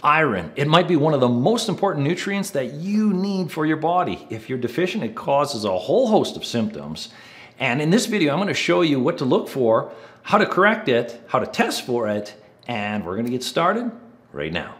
Iron. It might be one of the most important nutrients that you need for your body. If you're deficient, it causes a whole host of symptoms. And in this video, I'm going to show you what to look for, how to correct it, how to test for it, and we're going to get started right now.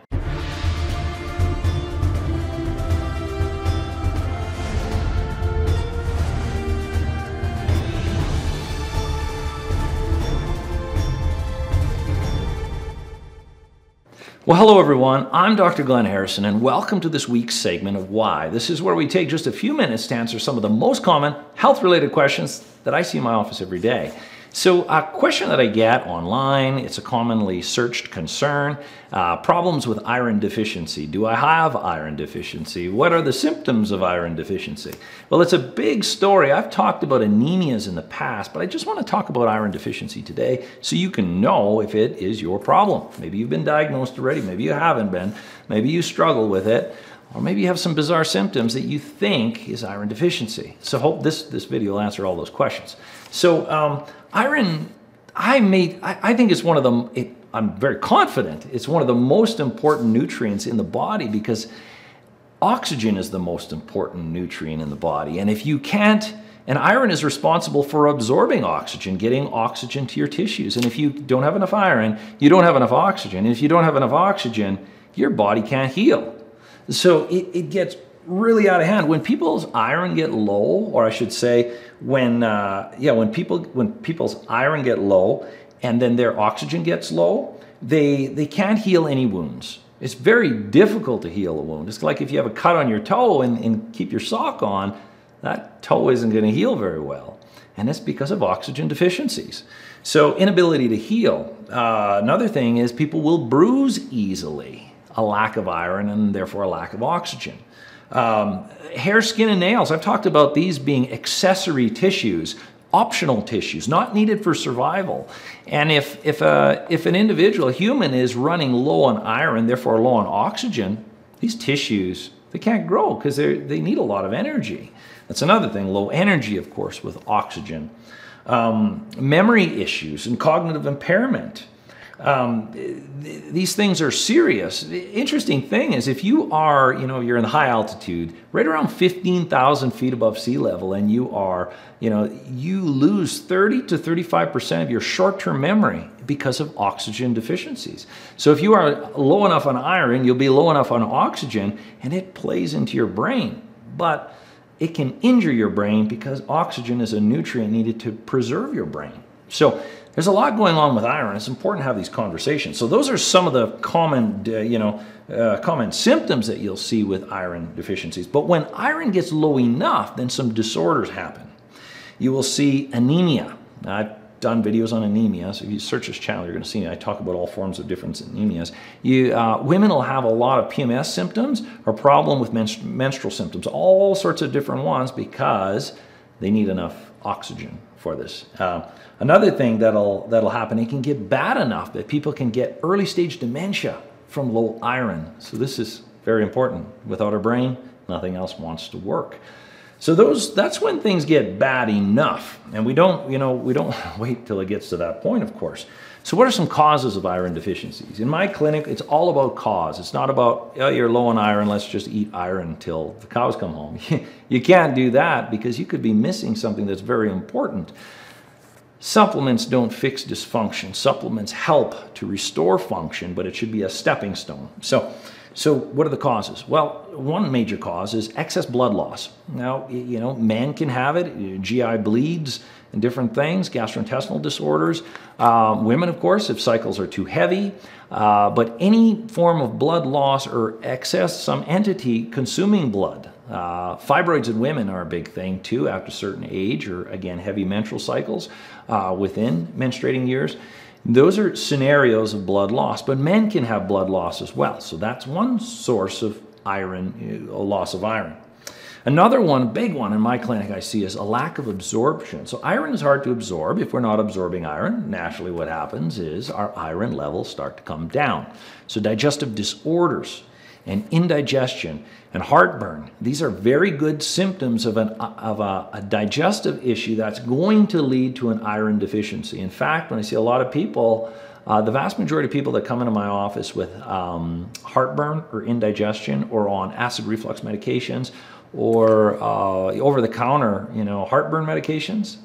Well, hello everyone, I'm Dr. Glenn Harrison and welcome to this week's segment of Why. This is where we take just a few minutes to answer some of the most common health-related questions that I see in my office every day. So a question that I get online, it's a commonly searched concern, problems with iron deficiency. Do I have iron deficiency? What are the symptoms of iron deficiency? Well, it's a big story. I've talked about anemias in the past, but I just want to talk about iron deficiency today so you can know if it is your problem. Maybe you've been diagnosed already, maybe you haven't been, maybe you struggle with it, or maybe you have some bizarre symptoms that you think is iron deficiency. So I hope this video will answer all those questions. So iron, I think it's one of the, I'm very confident, it's one of the most important nutrients in the body because oxygen is the most important nutrient in the body. And if you can't, and iron is responsible for absorbing oxygen, getting oxygen to your tissues. And if you don't have enough iron, you don't have enough oxygen. And if you don't have enough oxygen, your body can't heal. So it gets really out of hand. When people's iron get low, or I should say, when people's iron get low and then their oxygen gets low, they can't heal any wounds. It's very difficult to heal a wound. It's like if you have a cut on your toe and keep your sock on, that toe isn't going to heal very well. And it's because of oxygen deficiencies. So inability to heal. Another thing is people will bruise easily. A lack of iron and therefore a lack of oxygen. Hair, skin, and nails. I've talked about these being accessory tissues, optional tissues, not needed for survival. And if an individual, a human, is running low on iron, therefore low on oxygen, these tissues, they can't grow because they need a lot of energy. That's another thing, low energy, of course, with oxygen. Memory issues and cognitive impairment. These things are serious. The interesting thing is if you are, you're in high altitude, right around 15,000 feet above sea level, and you are, you lose 30 to 35% of your short-term memory because of oxygen deficiencies. So if you are low enough on iron, you'll be low enough on oxygen, and it plays into your brain. But it can injure your brain because oxygen is a nutrient needed to preserve your brain. So there's a lot going on with iron. It's important to have these conversations. So those are some of the common, common symptoms that you'll see with iron deficiencies. But when iron gets low enough, then some disorders happen. You will see anemia. Now, I've done videos on anemia, so if you search this channel, you're going to see I talk about all forms of different anemias. Women will have a lot of PMS symptoms or problem with menstrual symptoms, all sorts of different ones because they need enough oxygen for this. Another thing that'll happen, it can get bad enough that people can get early stage dementia from low iron. So this is very important. Without our brain, nothing else wants to work. So that's when things get bad enough. And we don't wait till it gets to that point, of course. So what are some causes of iron deficiencies? In my clinic, it's all about cause. It's not about, oh, you're low on iron, let's just eat iron until the cows come home. You can't do that because you could be missing something that's very important. Supplements don't fix dysfunction. Supplements help to restore function, but it should be a stepping stone. So what are the causes? Well, one major cause is excess blood loss. Now, men can have it, GI bleeds and different things, gastrointestinal disorders. Women, of course, if cycles are too heavy, but any form of blood loss or excess, some entity consuming blood. Fibroids in women are a big thing too after a certain age, or again, heavy menstrual cycles within menstruating years. Those are scenarios of blood loss, but men can have blood loss as well. So that's one source of iron, loss of iron. Another one, big one in my clinic I see is a lack of absorption. So iron is hard to absorb. If we're not absorbing iron, naturally what happens is our iron levels start to come down. So digestive disorders and indigestion and heartburn, these are very good symptoms of a digestive issue that's going to lead to an iron deficiency. In fact, when I see a lot of people The vast majority of people that come into my office with heartburn or indigestion or on acid reflux medications or over-the-counter, heartburn medications,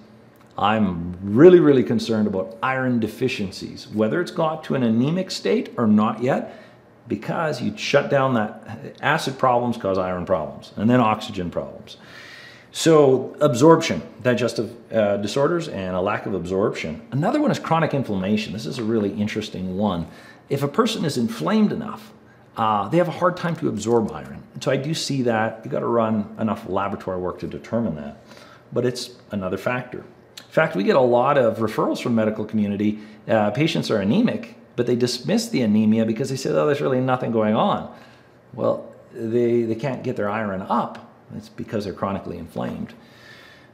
I'm really, really concerned about iron deficiencies, whether it's got to an anemic state or not yet, because you shut down that acid problems cause iron problems and then oxygen problems. So absorption, digestive disorders and a lack of absorption. Another one is chronic inflammation. This is a really interesting one. If a person is inflamed enough, they have a hard time to absorb iron. So I do see that. You got to run enough laboratory work to determine that. But it's another factor. In fact, we get a lot of referrals from the medical community. Patients are anemic, but they dismiss the anemia because they say, oh, there's really nothing going on. Well, they can't get their iron up. It's because they're chronically inflamed.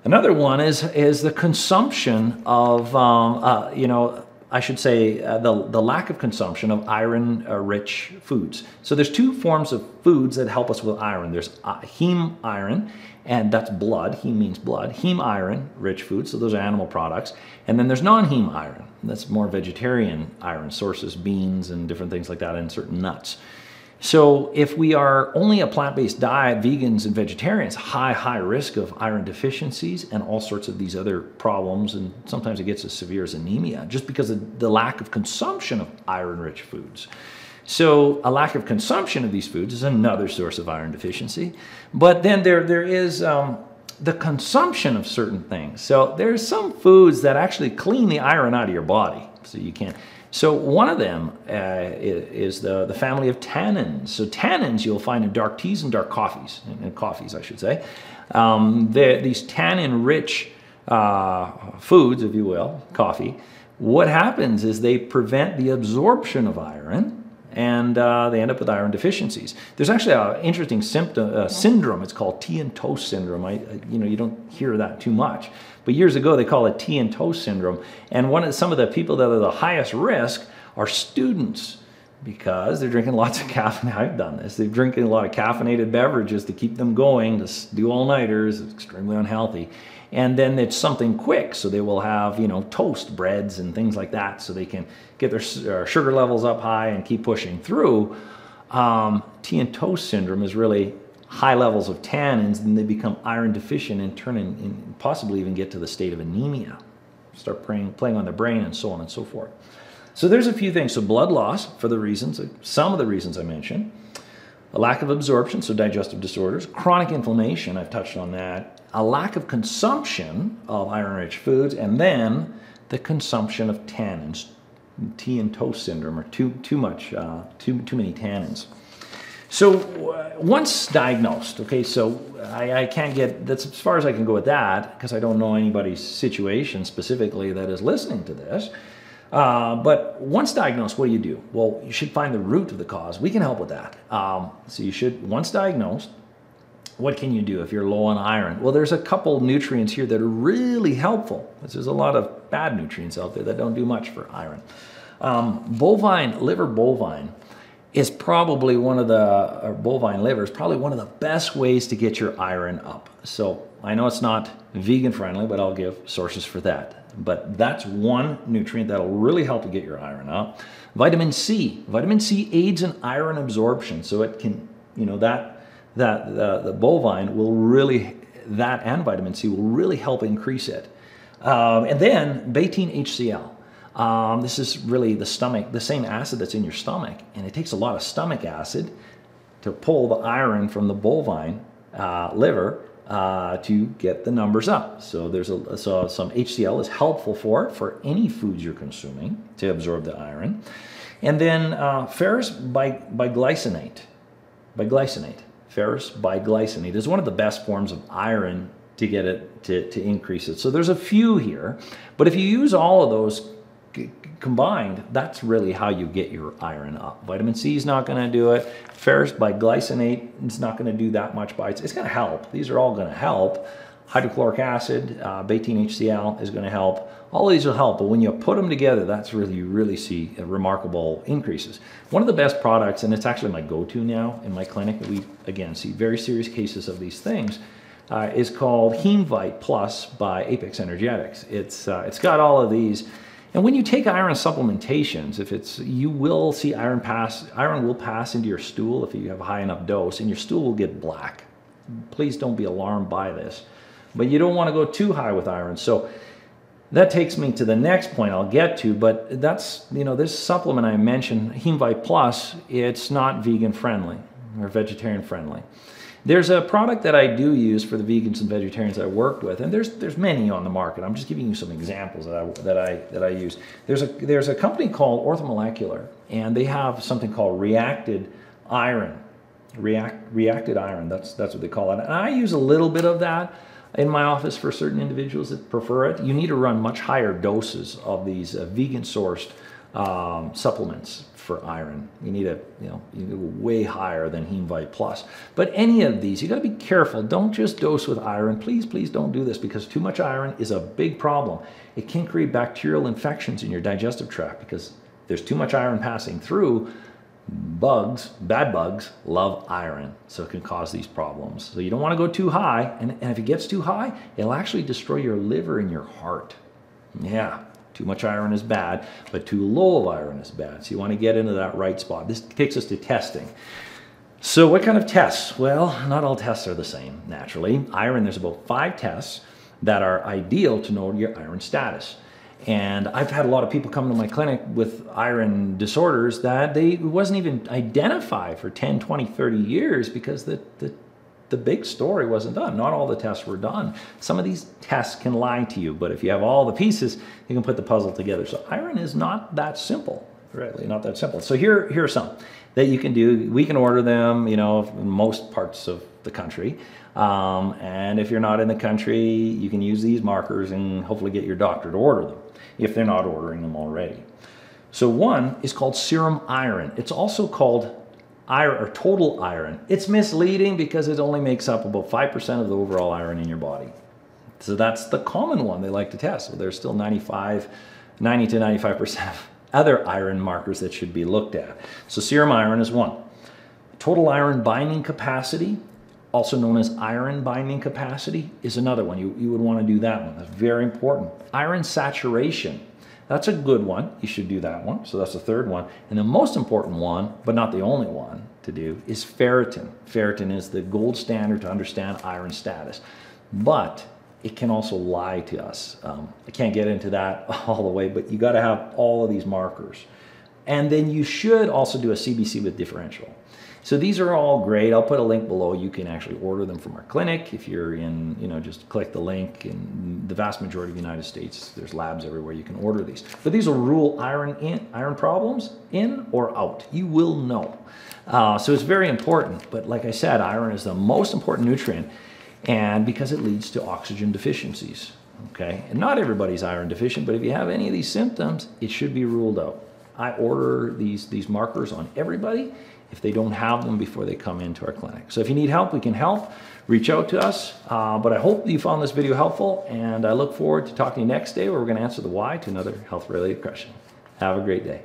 Another one is the consumption of, I should say the lack of consumption of iron-rich foods. So there's two forms of foods that help us with iron. There's heme iron, and that's blood. Heme means blood. Heme iron-rich foods, so those are animal products. And then there's non-heme iron. That's more vegetarian iron sources, beans and different things like that, and certain nuts. So if we are only a plant-based diet, vegans and vegetarians, high risk of iron deficiencies and all sorts of these other problems, and sometimes it gets as severe as anemia, just because of the lack of consumption of iron-rich foods. So a lack of consumption of these foods is another source of iron deficiency. But then there is the consumption of certain things. So there's some foods that actually clean the iron out of your body, so you can't. So one of them is the family of tannins. So tannins you'll find in dark teas and dark coffees, in coffees I should say. These tannin-rich foods, if you will, coffee, what happens is they prevent the absorption of iron, and they end up with iron deficiencies. There's actually an interesting syndrome. It's called tea and toast syndrome. You don't hear that too much. But years ago, they call it tea and toast syndrome. And some of the people that are the highest risk are students, because they're drinking lots of caffeine. I've done this. They're drinking a lot of caffeinated beverages to keep them going, to do all-nighters. It's extremely unhealthy. And then it's something quick, so they will have, toast breads and things like that, so they can get their sugar levels up high and keep pushing through. Tea and toast syndrome is really high levels of tannins, and they become iron deficient and turn and possibly even get to the state of anemia. Start playing on their brain and so on and so forth. So there's a few things. So blood loss, for the reasons, some of the reasons I mentioned. A lack of absorption, so digestive disorders. Chronic inflammation, I've touched on that. A lack of consumption of iron-rich foods, and then the consumption of tannins. Tea and toast syndrome, or too many tannins. So once diagnosed, okay, so I can't get, that's as far as I can go with that, because I don't know anybody's situation specifically that is listening to this. But once diagnosed, what do? Well, you should find the root of the cause. We can help with that. So you should, once diagnosed, what can you do if you're low on iron? Well, there's a couple nutrients here that are really helpful. There's a lot of bad nutrients out there that don't do much for iron. Liver bovine is probably bovine liver is probably one of the best ways to get your iron up. So I know it's not vegan friendly, but I'll give sources for that. But that's one nutrient that'll really help to get your iron up. Vitamin C. Vitamin C aids in iron absorption, so it can, the bovine will really, that and vitamin C will really help increase it. And then betaine HCl. This is really the same acid that's in your stomach, and it takes a lot of stomach acid to pull the iron from the bovine liver to get the numbers up. So some HCl is helpful for any foods you're consuming to absorb the iron. And then ferrous biglycinate. Ferrous biglycinate is one of the best forms of iron to get it to increase it. So there's a few here, but if you use all of those combined, that's really how you get your iron up. Vitamin C is not going to do it. Ferrous biglycinate is not going to do that much by it. It's going to help. These are all going to help. Hydrochloric acid, betaine HCl is going to help. All of these will help, but when you put them together, that's really, you really see remarkable increases. One of the best products, and it's actually my go-to now in my clinic, we again see very serious cases of these things, is called Hemevite Plus by Apex Energetics. It's got all of these. And when you take iron supplementations, you will see iron will pass into your stool if you have a high enough dose, and your stool will get black. Please don't be alarmed by this. But you don't want to go too high with iron. So that takes me to the next point I'll get to, but that's, this supplement I mentioned, HemeVite Plus, it's not vegan friendly or vegetarian friendly. There's a product that I do use for the vegans and vegetarians I worked with, and there's many on the market. I'm just giving you some examples that I use. There's a company called Orthomolecular, and they have something called reacted iron. Reacted iron, that's what they call it. And I use a little bit of that in my office for certain individuals that prefer it. You need to run much higher doses of these vegan sourced supplements for iron. You need way higher than HemeVite Plus. But any of these, you got to be careful. Don't just dose with iron. Please don't do this, because too much iron is a big problem. It can create bacterial infections in your digestive tract because there's too much iron passing through. Bad bugs love iron, so it can cause these problems. So you don't want to go too high, and if it gets too high, it'll actually destroy your liver and your heart. Yeah. Too much iron is bad, but too low of iron is bad. So you want to get into that right spot. This takes us to testing. So what kind of tests? Well, not all tests are the same, naturally. Iron, there's about 5 tests that are ideal to know your iron status. And I've had a lot of people come to my clinic with iron disorders that it wasn't even identified for 10, 20, 30 years because the big story wasn't done. Not all the tests were done. Some of these tests can lie to you, but if you have all the pieces, you can put the puzzle together. So iron is not that simple, really, not that simple. So here are some that you can do. We can order them, in most parts of the country. And if you're not in the country, you can use these markers and hopefully get your doctor to order them if they're not ordering them already. So one is called serum iron. It's also called iron or total iron. It's misleading because it only makes up about 5% of the overall iron in your body. So that's the common one they like to test. So there's still 90 to 95% of other iron markers that should be looked at. So serum iron is one. Total iron binding capacity, also known as iron binding capacity, is another one. You would want to do that one. That's very important. Iron saturation. That's a good one. You should do that one. So that's the third one. And the most important one, but not the only one to do, is ferritin. Ferritin is the gold standard to understand iron status. But it can also lie to us. I can't get into that all the way, but you got to have all of these markers. And then you should also do a CBC with differential. So these are all great. I'll put a link below. You can actually order them from our clinic. If you're in, just click the link. In the vast majority of the United States, there's labs everywhere you can order these. But these will rule iron problems in or out. You will know. So it's very important. But like I said, iron is the most important nutrient, and because it leads to oxygen deficiencies. Okay, and not everybody's iron deficient, but if you have any of these symptoms, it should be ruled out. I order these markers on everybody if they don't have them before they come into our clinic. So if you need help, we can help. Reach out to us. But I hope you found this video helpful, and I look forward to talking to you next day where we're going to answer the why to another health-related question. Have a great day.